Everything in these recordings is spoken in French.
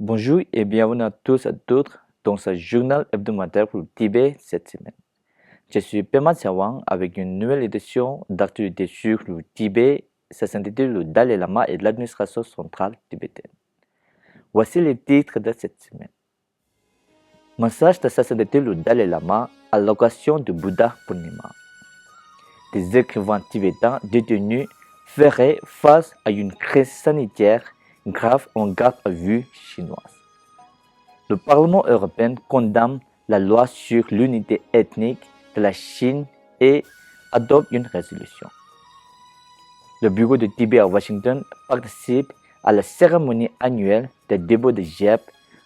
Bonjour et bienvenue à tous et à toutes dans ce journal hebdomadaire pour le Tibet cette semaine. Je suis Pema Tsawang avec une nouvelle édition d'actualité sur le Tibet. Ça s'intitule Le Dalai Lama et l'administration centrale tibétaine. Voici les titres de cette semaine. Message de sacerdoce le Dalai Lama à l'occasion du Bouddha Purnima. Des écrivains tibétains détenus feraient face à une crise sanitaire grave en garde à vue chinoise. Le Parlement européen condamne la loi sur l'unité ethnique de la Chine et adopte une résolution. Le bureau de Tibet à Washington participe à la cérémonie annuelle des débats de JEP,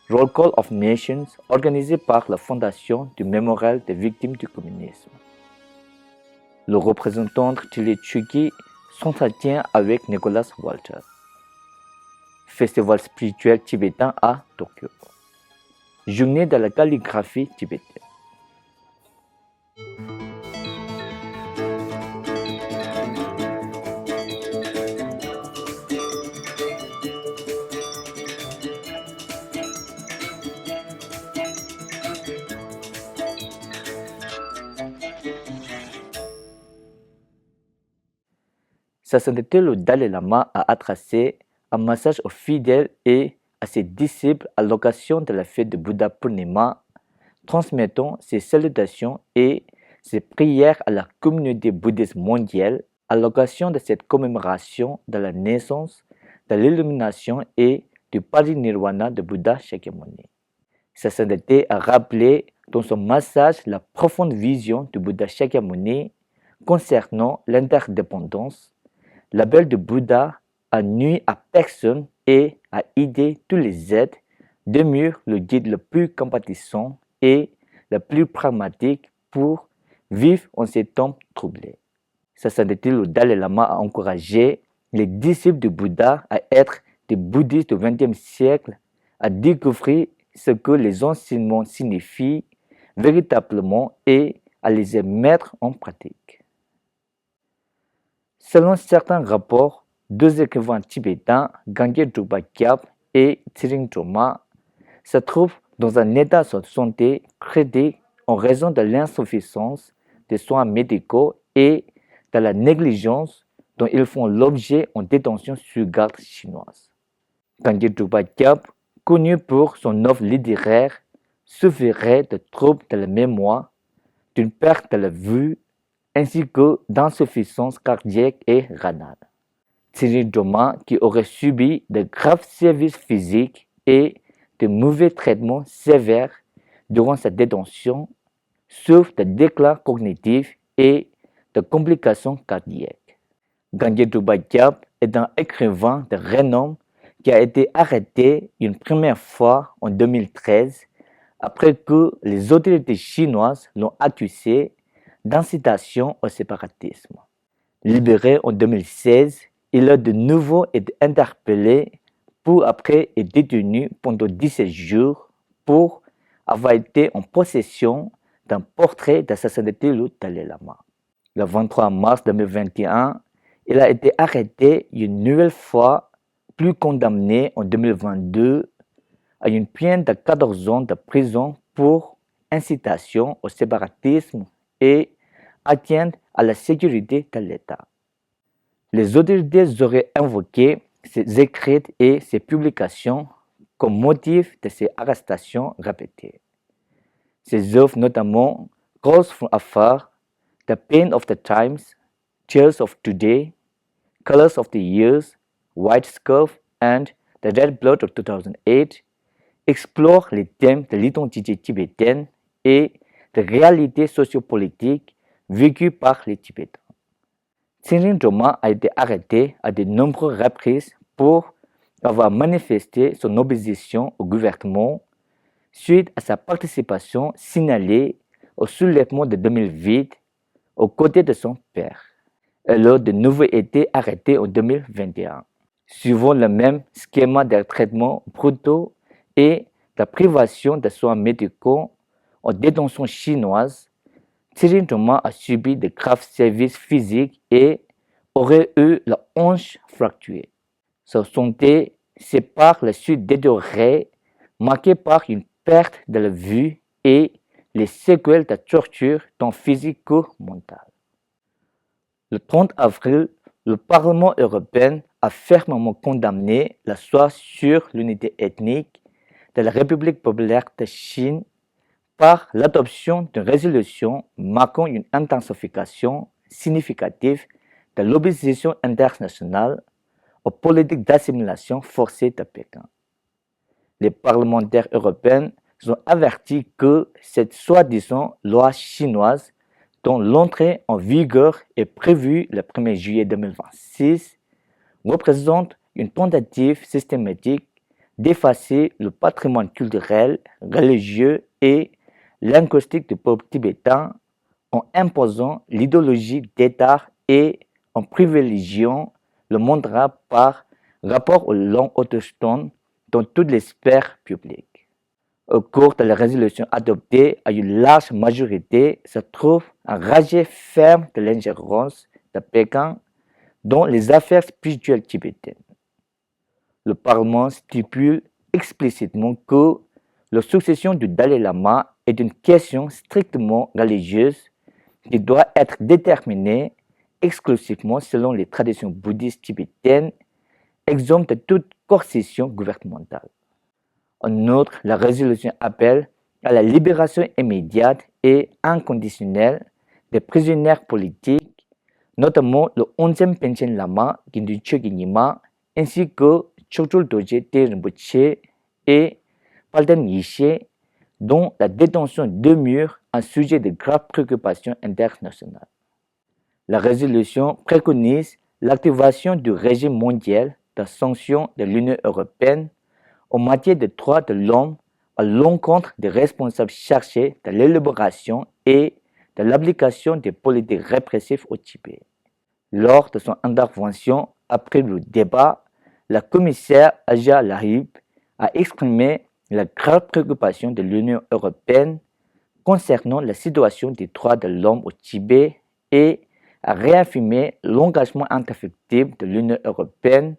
Roll Call of Nations, organisée par la Fondation du Mémorial des victimes du communisme. Le représentant Chile Chuki s'entretient avec Nicholas Walter. Festival spirituel tibétain à Tokyo. Journée de la calligraphie tibétaine. Sa sainteté le Dalai Lama a adressé un message aux fidèles et à ses disciples à l'occasion de la fête de Bouddha Purnima, transmettant ses salutations et ses prières à la communauté bouddhiste mondiale à l'occasion de cette commémoration de la naissance, de l'illumination et du parinirvana de Bouddha Shakyamuni. Sa sainteté a rappelé dans son message la profonde vision du Bouddha Shakyamuni concernant l'interdépendance. L'appel de Bouddha a nui à personne et a aidé tous les êtres, demeure le guide le plus compatissant et le plus pragmatique pour vivre en ces temps troublés. Sa sainteté le Dalai Lama a encouragé les disciples de Bouddha à être des bouddhistes du XXe siècle, à découvrir ce que les enseignements signifient véritablement et à les mettre en pratique. Selon certains rapports, deux écrivains tibétains, Gangye Drukpa Kyab et Tsering Troma, se trouvent dans un état de santé critique en raison de l'insuffisance des soins médicaux et de la négligence dont ils font l'objet en détention sous garde chinoise. Gangye Drukpa Kyab, connu pour son œuvre littéraire, souffrirait de troubles de la mémoire, d'une perte de la vue, ainsi que d'insuffisance cardiaque et rénale. Tsering Troma, qui aurait subi de graves sévices physiques et de mauvais traitements sévères durant sa détention, souffre de déclin cognitif et de complications cardiaques. Gangye Drukpa Kyab est un écrivain de renom qui a été arrêté une première fois en 2013 après que les autorités chinoises l'ont accusé d'incitation au séparatisme. Libéré en 2016, il a de nouveau été interpellé pour après être détenu pendant 17 jours pour avoir été en possession d'un portrait de sa sainteté le Dalai Lama. Le 23 mars 2021, il a été arrêté une nouvelle fois, puis condamné en 2022 à une peine de 14 ans de prison pour incitation au séparatisme et atteinte à la sécurité de l'État. Les autorités auraient invoqué ses écrits et ses publications comme motif de ces arrestations répétées. Ses œuvres notamment Calls from Afar, The Pain of the Times, Tears of Today, Colors of the Years, White Scarf and The Red Blood of 2008 explorent les thèmes de l'identité tibétaine et de réalités sociopolitiques vécues par les Tibétains. Tsering Troma a été arrêté à de nombreuses reprises pour avoir manifesté son opposition au gouvernement suite à sa participation signalée au soulèvement de 2008 aux côtés de son père. Elle a de nouveau été arrêtée en 2021, suivant le même schéma de traitement brutaux et de privation de soins médicaux en détention chinoise. Tsering Troma a subi de graves sévices physiques et aurait eu la hanche fracturée. Sa santé s'est par la suite détériorée marqué par une perte de la vue et les séquelles de torture tant physique que mentale. Le 30 avril, le Parlement européen a fermement condamné l'assaut sur l'unité ethnique de la République populaire de Chine par l'adoption d'une résolution marquant une intensification significative de l'opposition internationale aux politiques d'assimilation forcée de Pékin. Les parlementaires européens ont averti que cette soi-disant loi chinoise, dont l'entrée en vigueur est prévue le 1er juillet 2026, représente une tentative systématique d'effacer le patrimoine culturel, religieux et linguistique du peuple tibétain en imposant l'idéologie d'État et en privilégiant le mandarin par rapport aux langues autochtones dans toutes les sphères publiques. Au cours de la résolution adoptée à une large majorité se trouve un rejet ferme de l'ingérence de Pékin dans les affaires spirituelles tibétaines. Le Parlement stipule explicitement que la succession du Dalai Lama est une question strictement religieuse qui doit être déterminée exclusivement selon les traditions bouddhistes tibétaines, exemptes de toute coercition gouvernementale. En outre, la résolution appelle à la libération immédiate et inconditionnelle des prisonniers politiques, notamment le 11e Panchen Lama Gintu Nyima, ainsi que Chokchul Dorje Rinpoche et Palden Yishe, dont la détention demeure un sujet de grave préoccupation internationale. La résolution préconise l'activation du régime mondial de sanctions de l'Union européenne en matière de droits de l'homme à l'encontre des responsables chargés de l'élaboration et de l'application des politiques répressives au Tibet. Lors de son intervention après le débat, la commissaire Aja Lahib a exprimé la grave préoccupation de l'Union européenne concernant la situation des droits de l'homme au Tibet et a réaffirmé l'engagement indéfectible de l'Union européenne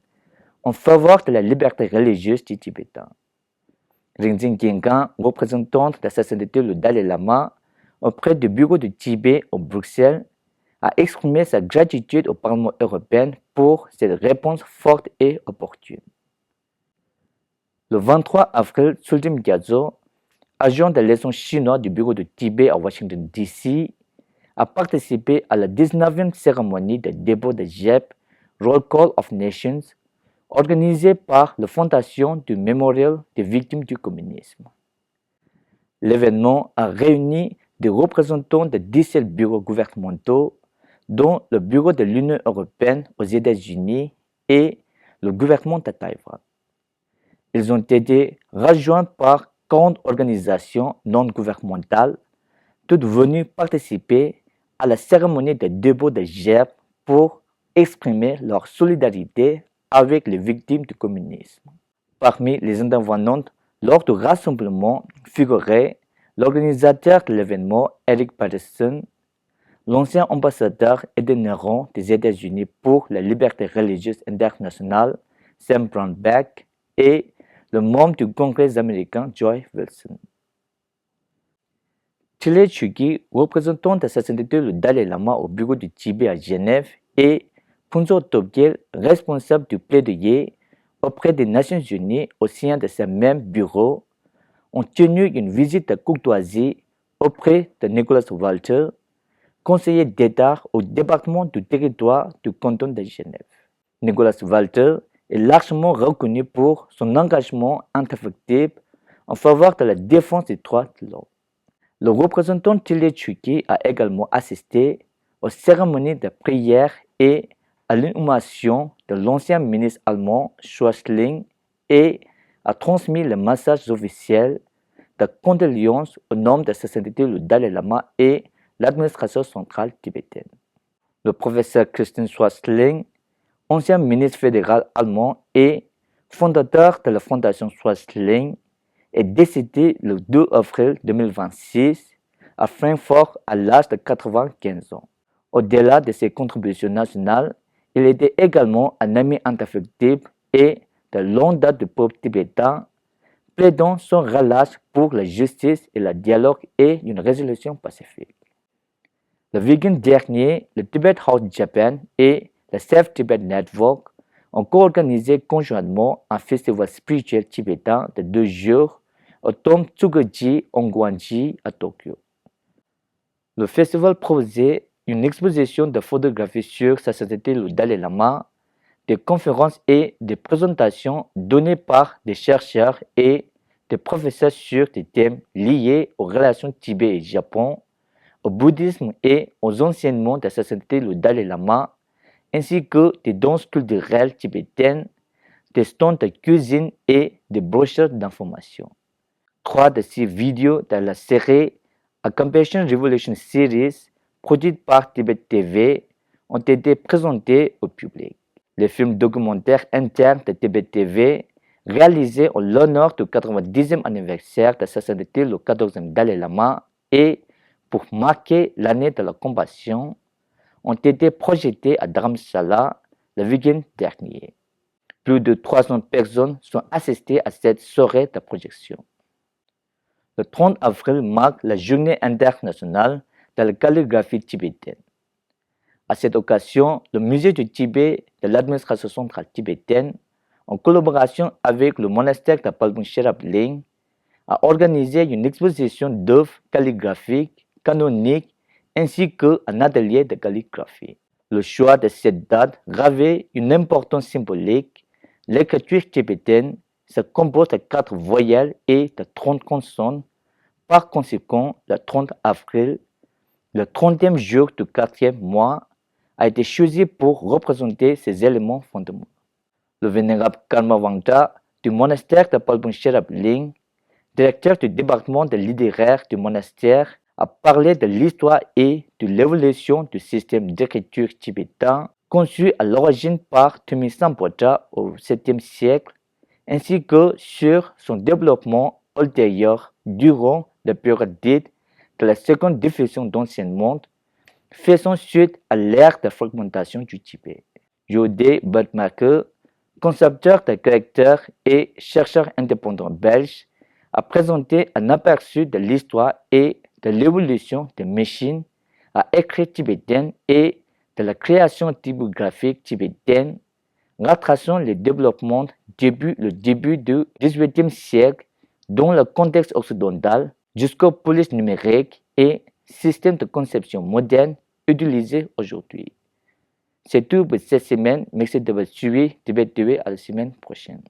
en faveur de la liberté religieuse des Tibétains. Rinzin Gengan, représentante de sa sainteté le Dalai Lama auprès du bureau du Tibet à Bruxelles, a exprimé sa gratitude au Parlement européen pour cette réponse forte et opportune. Le 23 avril, Sultim Gyatso, agent de liaison chinois du bureau du Tibet à Washington, D.C., a participé à la 19e cérémonie de dépôt de JEP, Roll Call of Nations, organisée par la Fondation du Mémorial des victimes du communisme. L'événement a réuni des représentants de 17 bureaux gouvernementaux, dont le bureau de l'Union européenne aux États-Unis et le gouvernement de Taïwan. Ils ont été rejoints par 40 organisations non gouvernementales, toutes venues participer à la cérémonie de dépôt de JEP pour exprimer leur solidarité avec les victimes du communisme. Parmi les intervenantes lors du rassemblement figurait l'organisateur de l'événement Eric Patterson, l'ancien ambassadeur itinérant des États-Unis pour la liberté religieuse internationale, Sam Brownback, et le membre du Congrès américain, Joy Wilson. Chile Chuki, représentant de sa sainteté le Dalai Lama au bureau du Tibet à Genève, et Punzo Tobgel, responsable du plaidoyer auprès des Nations Unies au sein de ce même bureau, ont tenu une visite de courtoisie auprès de Nicholas Walter, conseiller d'État au département du territoire du canton de Genève. Nicholas Walter est largement reconnu pour son engagement indéfectible en faveur de la défense des droits de l'homme. Le représentant Tilly Chuki a également assisté aux cérémonies de prière et à l'inhumation de l'ancien ministre allemand Schwarzling et a transmis le message officiel de condoléances au nom de sa sainteté le Dalai Lama et l'administration centrale tibétaine. Le professeur Christian Schwarzling, ancien ministre fédéral allemand et fondateur de la fondation Schwarzling, est décédé le 2 avril 2026 à Francfort à l'âge de 95 ans. Au-delà de ses contributions nationales, il était également un ami indéfectible et de longue date du peuple tibétain, plaidant sans relâche pour la justice et le dialogue et une résolution pacifique. Le week-end dernier, le Tibet House Japan et le Safe Tibet Network ont co-organisé conjointement un festival spirituel tibétain de 2 jours au Tom Tsukuji Ongwanji à Tokyo. Le festival proposait une exposition de photographie sur sa sainteté le Dalai Lama, des conférences et des présentations données par des chercheurs et des professeurs sur des thèmes liés aux relations Tibet et Japon, au bouddhisme et aux enseignements de sa sainteté le Dalai Lama, ainsi que des danses culturelles tibétaines, des stands de cuisine et des brochures d'information. 3 de ces vidéos de la série A Compassion Revolution Series, produite par Tibet TV, ont été présentés au public. Le film documentaire interne de Tibet TV, réalisé en l'honneur du 90e anniversaire de sa sainteté le 14e Dalai Lama et pour marquer l'année de la compassion, ont été projetés à Dharamsala le week-end dernier. Plus de 300 personnes sont assistées à cette soirée de projection. Le 30 avril marque la journée internationale de la calligraphie tibétaine. À cette occasion, le musée du Tibet de l'administration centrale tibétaine, en collaboration avec le monastère de Palbung Sherab Ling, a organisé une exposition d'œuvres calligraphiques, canoniques, ainsi qu'un atelier de calligraphie. Le choix de cette date revêt une importance symbolique. L'écriture tibétaine se compose de 4 voyelles et de 30 consonnes. Par conséquent, le 30 avril, le 30e jour du 4e mois, a été choisi pour représenter ces éléments fondamentaux. Le vénérable Karmavangta du monastère de Palbung Sherab Ling, directeur du département de littéraire du monastère, a parlé de l'histoire et de l'évolution du système d'écriture tibétain conçu à l'origine par Thumi Sampotra au 7e siècle, ainsi que sur son développement ultérieur durant la période dite de la seconde diffusion d'enseignement, faisant suite à l'ère de fragmentation du Tibet. Jodé Bertmacher, concepteur de caractères et chercheur indépendant belge, a présenté un aperçu de l'histoire et de l'évolution des machines à écrire tibétaines et de la création typographique tibétaine, retraçant le développement depuis le début du XVIIIe siècle dans le contexte occidental jusqu'aux polices numériques et systèmes de conception modernes utilisés aujourd'hui. C'est tout pour cette semaine. Merci de votre suivi. Tibet TV à la semaine prochaine.